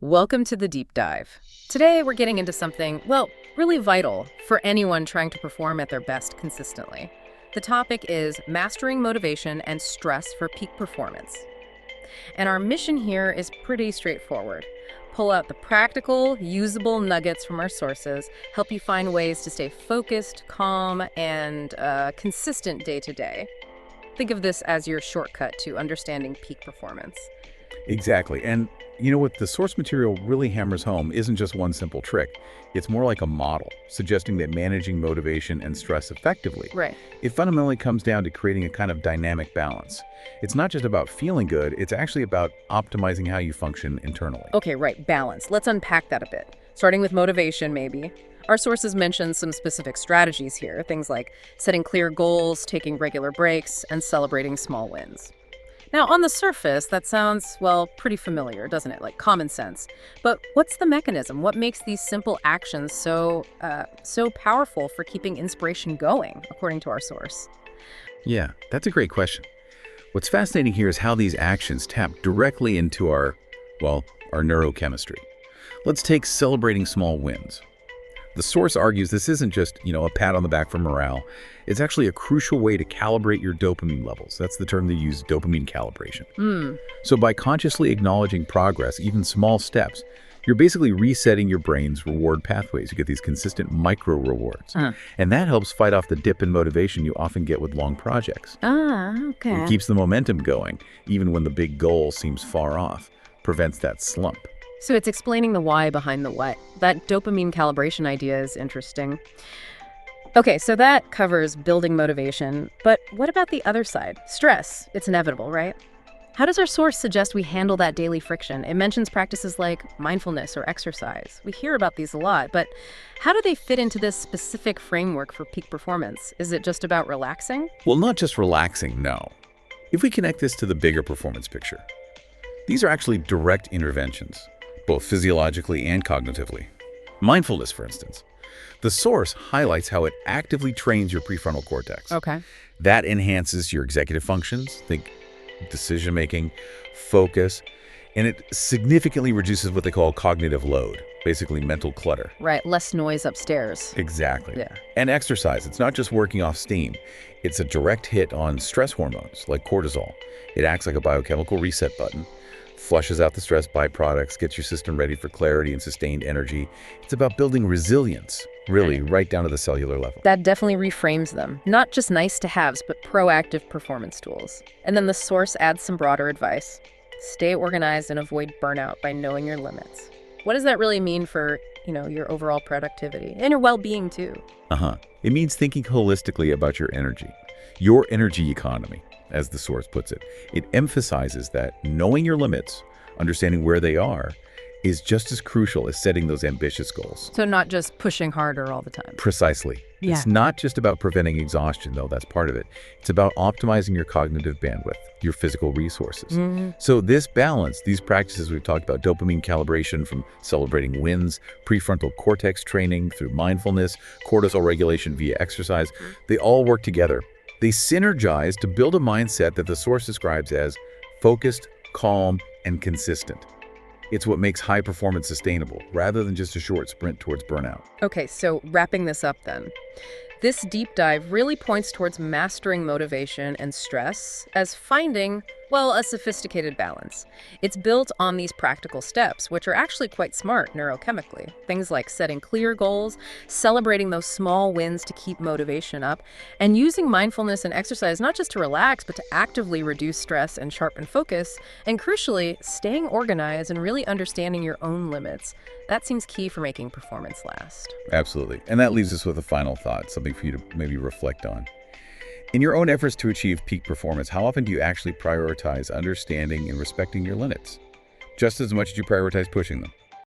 Welcome to the deep dive. Today we're getting into something, well, really vital for anyone trying to perform at their best consistently. The topic is mastering motivation and stress for peak performance. And our mission here is pretty straightforward. Pull out the practical, usable nuggets from our sources, help you find ways to stay focused, calm, and consistent day to day. Think of this as your shortcut to understanding peak performance. Exactly. And you know what the source material really hammers home isn't just one simple trick. It's more like a model, suggesting that managing motivation and stress effectively. Right. It fundamentally comes down to creating a kind of dynamic balance. It's not just about feeling good, it's actually about optimizing how you function internally. Okay, right, balance. Let's unpack that a bit. Starting with motivation, maybe. Our sources mention some specific strategies here, things like setting clear goals, taking regular breaks, and celebrating small wins. Now, on the surface, that sounds, well, pretty familiar, doesn't it? Like common sense. But what's the mechanism? What makes these simple actions so powerful for keeping inspiration going, according to our source? Yeah, that's a great question. What's fascinating here is how these actions tap directly into our neurochemistry. Let's take celebrating small wins. The source argues this isn't just, a pat on the back for morale. It's actually a crucial way to calibrate your dopamine levels. That's the term they use, dopamine calibration. So by consciously acknowledging progress, even small steps, you're basically resetting your brain's reward pathways. You get these consistent micro rewards. And that helps fight off the dip in motivation you often get with long projects. Okay. It keeps the momentum going, even when the big goal seems far off, prevents that slump. So it's explaining the why behind the what. That dopamine calibration idea is interesting. Okay, so that covers building motivation, but what about the other side? Stress. It's inevitable, right? How does our source suggest we handle that daily friction? It mentions practices like mindfulness or exercise. We hear about these a lot, but how do they fit into this specific framework for peak performance? Is it just about relaxing? Well, not just relaxing, no. If we connect this to the bigger performance picture, these are actually direct interventions, both physiologically and cognitively. Mindfulness, for instance. The source highlights how it actively trains your prefrontal cortex. Okay. That enhances your executive functions, think decision-making, focus, and it significantly reduces what they call cognitive load, basically mental clutter. Right, less noise upstairs. Exactly. Yeah. And exercise, it's not just working off steam. It's a direct hit on stress hormones like cortisol. It acts like a biochemical reset button, flushes out the stress byproducts, gets your system ready for clarity and sustained energy. It's about building resilience, really, right down to the cellular level. That definitely reframes them. Not just nice to haves, but proactive performance tools. And then the source adds some broader advice. Stay organized and avoid burnout by knowing your limits. What does that really mean for, your overall productivity and your well-being too? It means thinking holistically about your energy economy, as the source puts it. It emphasizes that knowing your limits, understanding where they are, is just as crucial as setting those ambitious goals. So not just pushing harder all the time. Precisely. Yeah. It's not just about preventing exhaustion, though that's part of it. It's about optimizing your cognitive bandwidth, your physical resources. So this balance, these practices we've talked about, dopamine calibration from celebrating wins, prefrontal cortex training through mindfulness, cortisol regulation via exercise, they all work together. They synergize to build a mindset that the source describes as focused, calm, and consistent. It's what makes high performance sustainable, rather than just a short sprint towards burnout. Okay, so wrapping this up then. This deep dive really points towards mastering motivation and stress as finding, a sophisticated balance. It's built on these practical steps, which are actually quite smart neurochemically. Things like setting clear goals, celebrating those small wins to keep motivation up, and using mindfulness and exercise not just to relax, but to actively reduce stress and sharpen focus, and crucially, staying organized and really understanding your own limits. That seems key for making performance last. Absolutely. And that leaves us with a final thought, something for you to maybe reflect on. In your own efforts to achieve peak performance, how often do you actually prioritize understanding and respecting your limits? Just as much as you prioritize pushing them.